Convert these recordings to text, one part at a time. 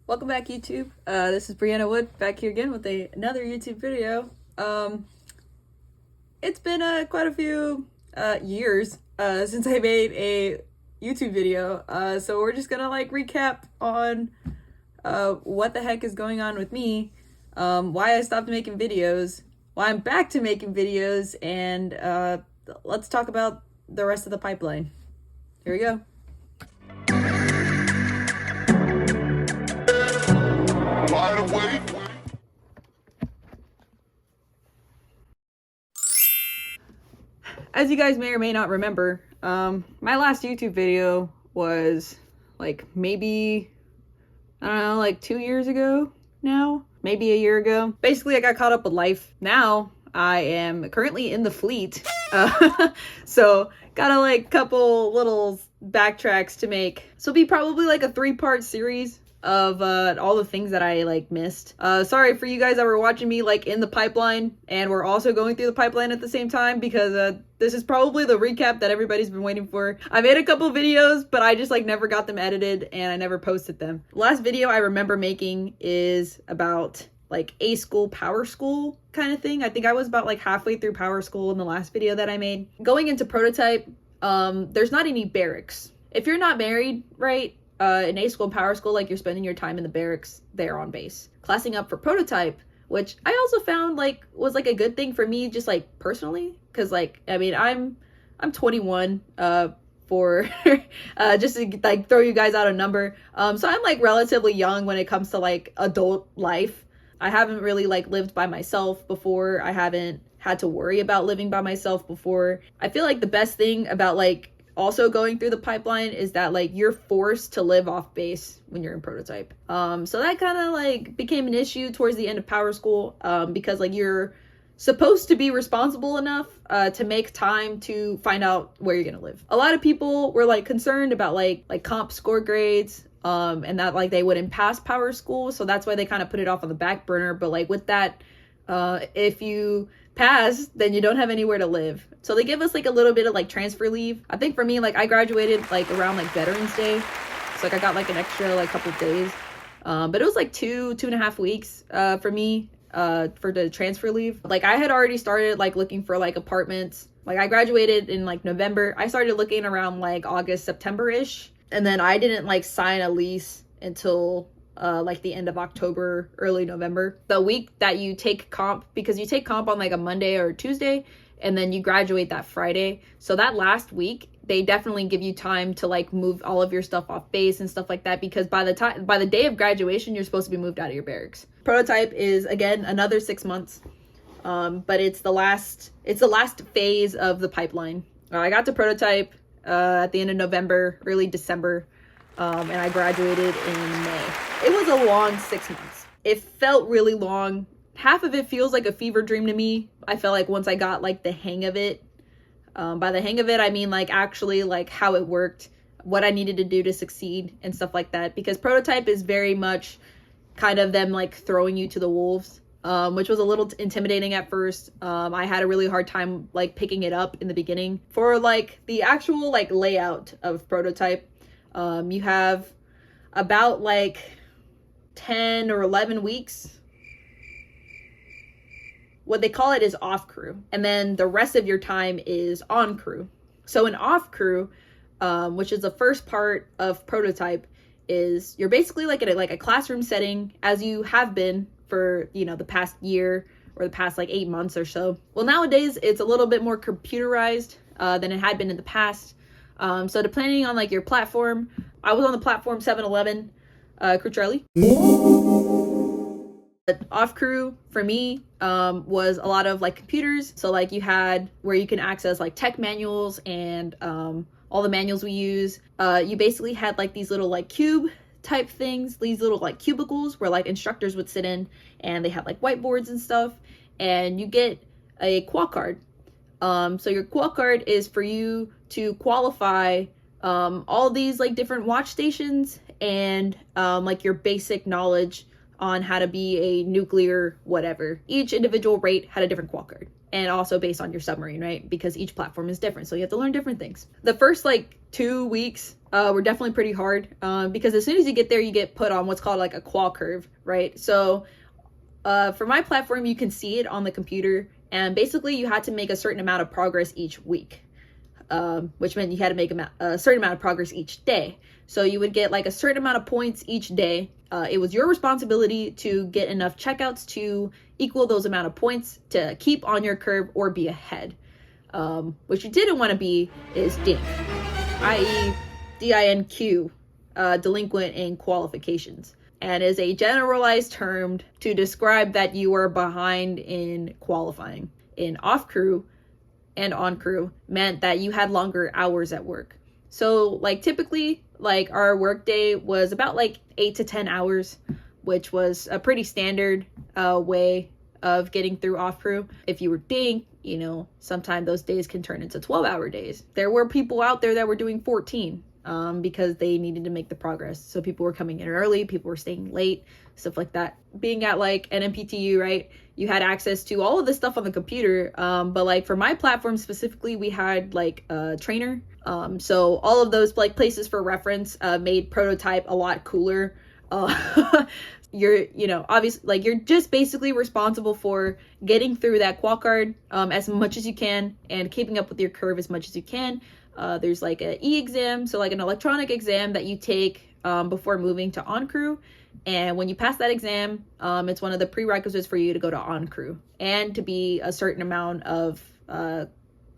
Welcome back, YouTube. This is Brianna Wood back here again with another YouTube video. It's been quite a few years since I made a YouTube video, so we're just gonna recap on what the heck is going on with me, why I stopped making videos, why I'm back to making videos, and let's talk about the rest of the pipeline. Here we go. As you guys may or may not remember, my last YouTube video was maybe, I don't know, 2 years ago now, maybe a year ago. Basically, I got caught up with life. Now I am currently in the fleet, so got a couple little backtracks to make. So it'll be probably a 3-part series of all the things that I missed. Sorry for you guys that were watching me in the pipeline and we're also going through the pipeline at the same time, because this is probably the recap that everybody's been waiting for. I made a couple videos, but I just never got them edited and I never posted them. The last video I remember making is about A school, power school kind of thing. I think I was about halfway through power school in the last video that I made. Going into prototype, there's not any barracks. If you're not married, right, in A school and power school, you're spending your time in the barracks there on base. Classing up for prototype, which I also found was a good thing for me, just personally, because I mean I'm 21, for just to throw you guys out a number, so I'm relatively young when it comes to adult life. I haven't really lived by myself before. I haven't had to worry about living by myself before. I feel the best thing about also going through the pipeline is that you're forced to live off base when you're in prototype. So that kind of became an issue towards the end of power school, because you're supposed to be responsible enough to make time to find out where you're gonna live. A lot of people were concerned about comp score grades, and that they wouldn't pass power school, so that's why they kind of put it off on the back burner. But with that, if you pass, then you don't have anywhere to live, so they give us a little bit of transfer leave. I think for me, I graduated around Veterans Day, so I got an extra couple days, but it was 2.5 weeks for me for the transfer leave. I had already started looking for apartments. I graduated in November. I started looking around August, September-ish, and then I didn't sign a lease until the end of October, early November. The week that you take comp, because you take comp on a Monday or Tuesday, and then you graduate that Friday. So that last week, they definitely give you time to move all of your stuff off base and stuff like that, because by the day of graduation, you're supposed to be moved out of your barracks. Prototype is again another 6 months, but it's the last phase of the pipeline. I got to prototype at the end of November, early December, and I graduated in May. It was a long 6 months. It felt really long. Half of it feels like a fever dream to me. I felt once I got the hang of it, by the hang of it, I mean actually how it worked, what I needed to do to succeed and stuff like that. Because prototype is very much kind of them throwing you to the wolves, which was a little intimidating at first. I had a really hard time picking it up in the beginning. For the actual layout of prototype, you have about 10 or 11 weeks. What they call it is off crew, and then the rest of your time is on crew. So in off crew, which is the first part of prototype, is you're basically in a classroom setting, as you have been for the past year or the past 8 months or so. Well, nowadays it's a little bit more computerized than it had been in the past. So depending on your platform, I was on the platform 711, Crew Charlie. Off crew for me was a lot of computers. So you had where you can access tech manuals and all the manuals we use. You basically had these little cube type things, these little cubicles where instructors would sit in, and they had whiteboards and stuff, and you get a qual card. So your qual card is for you to qualify all these different watch stations and your basic knowledge on how to be a nuclear whatever. Each individual rate had a different qual card. and also based on your submarine, right? Because each platform is different, so you have to learn different things. The first like 2 weeks were definitely pretty hard because as soon as you get there, you get put on what's called like a qual curve, right? So for my platform, you can see it on the computer, and basically you had to make a certain amount of progress each week, which meant you had to make a certain amount of progress each day. So you would get like a certain amount of points each day. It was your responsibility to get enough checkouts to equal those amount of points to keep on your curve or be ahead. What you didn't want to be is DINQ, i.e. DINQ, delinquent in qualifications, and is a generalized term to describe that you are behind in qualifying. In off crew and on crew meant that you had longer hours at work. So like typically like our work day was about like 8 to 10 hours, which was a pretty standard way of getting through off crew. If you were DINQ, you know, sometimes those days can turn into 12-hour days. There were people out there that were doing 14 because they needed to make the progress. So people were coming in early, people were staying late, stuff like that. Being at like NMPTU, right, you had access to all of this stuff on the computer, but like for my platform specifically, we had like a trainer. So all of those like places for reference made prototype a lot cooler. You're, you know, obviously like you're just basically responsible for getting through that qual card as much as you can and keeping up with your curve as much as you can. There's like an e-exam, so like an electronic exam that you take before moving to on crew. And when you pass that exam, it's one of the prerequisites for you to go to on crew and to be a certain amount of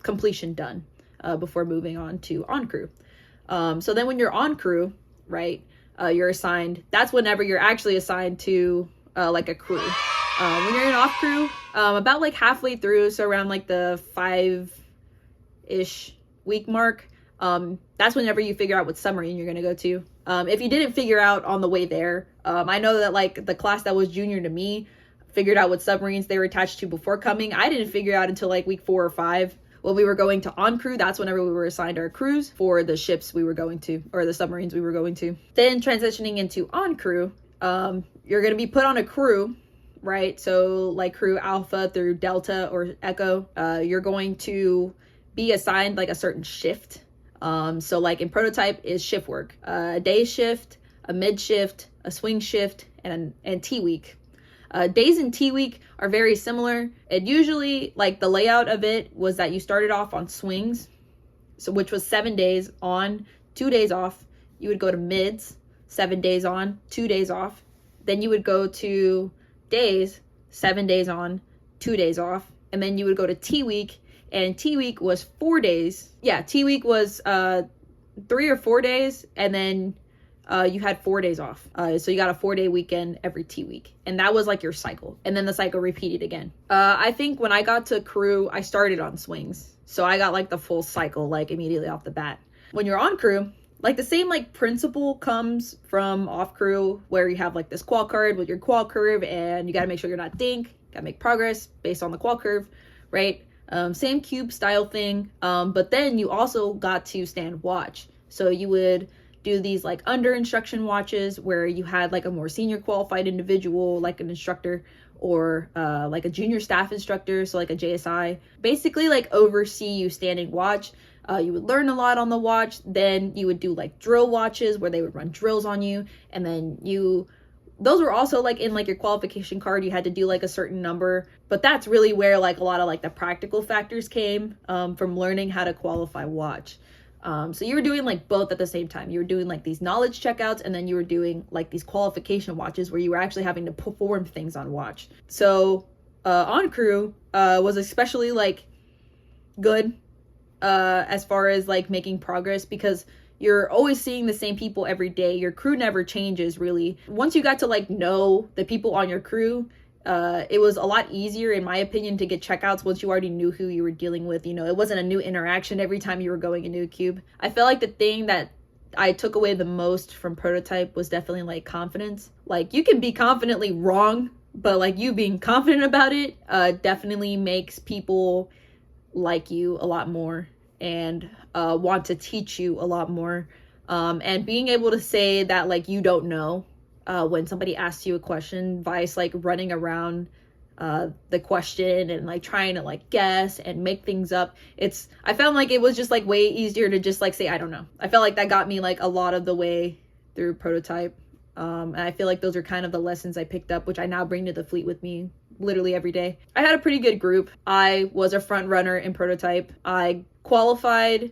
completion done before moving on to on crew. So then when you're on crew, right, you're assigned, that's whenever you're actually assigned to like a crew. When you're in off crew, about like halfway through, so around like the 5-ish week mark, that's whenever you figure out what submarine you're going to go to. If you didn't figure out on the way there, I know that like the class that was junior to me figured out what submarines they were attached to before coming. I didn't figure out until like week 4 or 5 when we were going to on crew. That's whenever we were assigned our crews for the ships we were going to, or the submarines we were going to. Then transitioning into on crew, you're going to be put on a crew, right? So like crew Alpha through Delta or Echo, you're going to be assigned like a certain shift. So like in prototype is shift work, a day shift, a mid shift, a swing shift, and T week. Days in T week are very similar. It usually, like the layout of it was that you started off on swings, so which was 7 days on, 2 days off. You would go to mids, 7 days on, 2 days off. Then you would go to days, 7 days on, 2 days off. And then you would go to T week, and T week was 4 days. Yeah, T week was 3 or 4 days, and then you had 4 days off. So you got a 4-day weekend every T week. And that was like your cycle. And then the cycle repeated again. I think when I got to crew, I started on swings. So I got like the full cycle, like immediately off the bat. When you're on crew, like the same like principle comes from off crew, where you have like this qual card with your qual curve, and you got to make sure you're not DINQ, got to make progress based on the qual curve, right? Same cube style thing. But then you also got to stand watch. So you would do these like under instruction watches where you had like a more senior qualified individual, like an instructor, or like a junior staff instructor, so like a JSI, basically like oversee you standing watch. You would learn a lot on the watch. Then you would do like drill watches where they would run drills on you, and then those were also like in like your qualification card, you had to do like a certain number. But that's really where like a lot of like the practical factors came from learning how to qualify watch. So you were doing like both at the same time. You were doing like these knowledge checkouts, and then you were doing like these qualification watches where you were actually having to perform things on watch. So on crew was especially like good as far as like making progress, because you're always seeing the same people every day. Your crew never changes really. Once you got to like know the people on your crew, it was a lot easier, in my opinion, to get checkouts once you already knew who you were dealing with. You know, it wasn't a new interaction every time you were going into a cube. I felt like the thing that I took away the most from prototype was definitely like confidence. Like you can be confidently wrong, but like you being confident about it definitely makes people like you a lot more and want to teach you a lot more. And being able to say that like you don't know when somebody asks you a question, vice like running around the question and like trying to like guess and make things up. I felt like it was just like way easier to just like say I don't know. I felt like that got me like a lot of the way through prototype. And I feel like those are kind of the lessons I picked up, which I now bring to the fleet with me literally every day. I had a pretty good group. I was a front runner in prototype. I qualified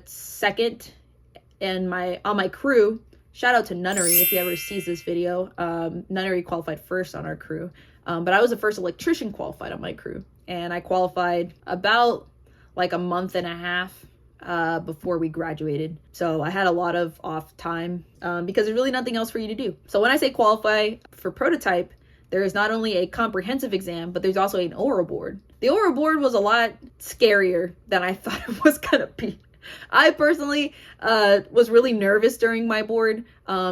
second on my crew. Shout out to Nunnery if he ever sees this video. Nunnery qualified first on our crew. But I was the first electrician qualified on my crew. And I qualified about like a month and a half before we graduated. So I had a lot of off time because there's really nothing else for you to do. So when I say qualify for prototype, there is not only a comprehensive exam, but there's also an oral board. The oral board was a lot scarier than I thought it was gonna be. I personally was really nervous during my board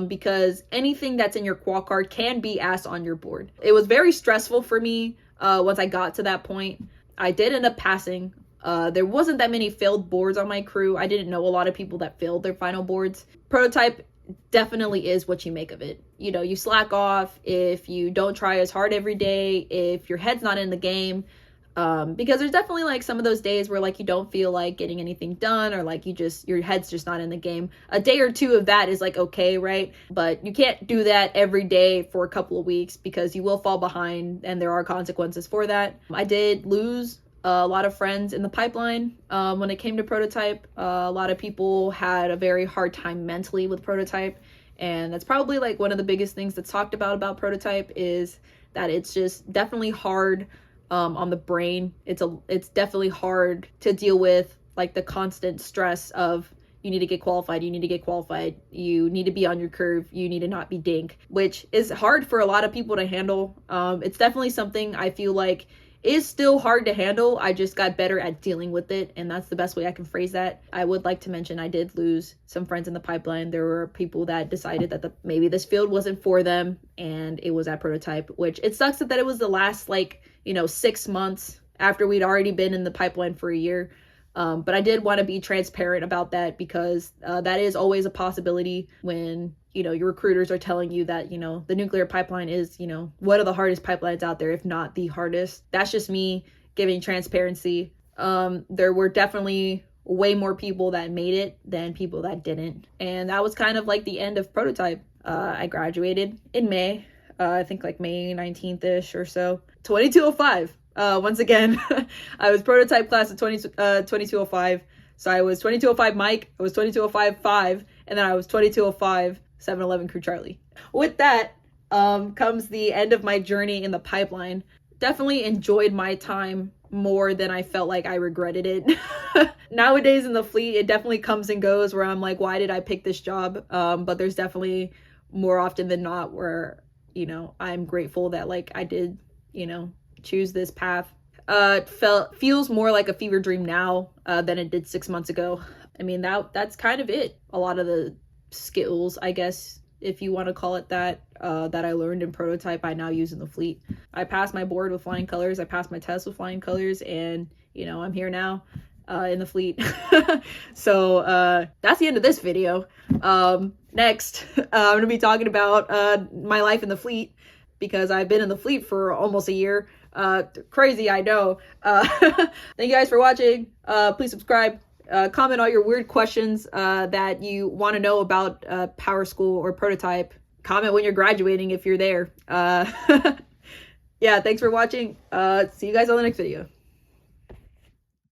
because anything that's in your qual card can be asked on your board. It was very stressful for me once I got to that point. I did end up passing. There wasn't that many failed boards on my crew. I didn't know a lot of people that failed their final boards. Prototype definitely is what you make of it. You know, you slack off if you don't try as hard every day, if your head's not in the game. Because there's definitely like some of those days where like you don't feel like getting anything done or like your head's just not in the game. A day or two of that is like okay, right? But you can't do that every day for a couple of weeks because you will fall behind and there are consequences for that. I did lose a lot of friends in the pipeline when it came to prototype. A lot of people had a very hard time mentally with prototype, and that's probably like one of the biggest things that's talked about prototype is that it's just definitely hard on the brain. It's definitely hard to deal with like the constant stress of you need to get qualified, you need to get qualified, you need to be on your curve, you need to not be dink, which is hard for a lot of people to handle. It's definitely something I feel like is still hard to handle. I just got better at dealing with it, and that's the best way I can phrase that. I would like to mention I did lose some friends in the pipeline. There were people that decided that maybe this field wasn't for them, and it was at prototype, which it sucks that it was the last 6 months after we'd already been in the pipeline for a year. But I did want to be transparent about that because that is always a possibility when, your recruiters are telling you that, the nuclear pipeline is, one of the hardest pipelines out there, if not the hardest. That's just me giving transparency. There were definitely way more people that made it than people that didn't. And that was kind of like the end of prototype. I graduated in May, I think like May 19th-ish or so, 2205. Once again, I was prototype class of 2205. So I was 2205 Mike, I was 2205-5, and then I was 2205 711 Crew Charlie. With that comes the end of my journey in the pipeline. Definitely enjoyed my time more than I felt like I regretted it. Nowadays in the fleet, it definitely comes and goes where I'm like, why did I pick this job? But there's definitely more often than not where, I'm grateful that like I did, choose this path. Feels more like a fever dream now than it did 6 months ago. I mean, that's kind of it. A lot of the skills, I guess, if you want to call it that, that I learned in prototype, I now use in the fleet. I passed my board with flying colors. I passed my test with flying colors, and I'm here now in the fleet. So that's the end of this video. Next, I'm gonna be talking about my life in the fleet because I've been in the fleet for almost a year. Crazy, I know. Thank you guys for watching. Please subscribe. Comment all your weird questions that you want to know about Power School or Prototype. Comment when you're graduating if you're there. Yeah, thanks for watching. See you guys on the next video.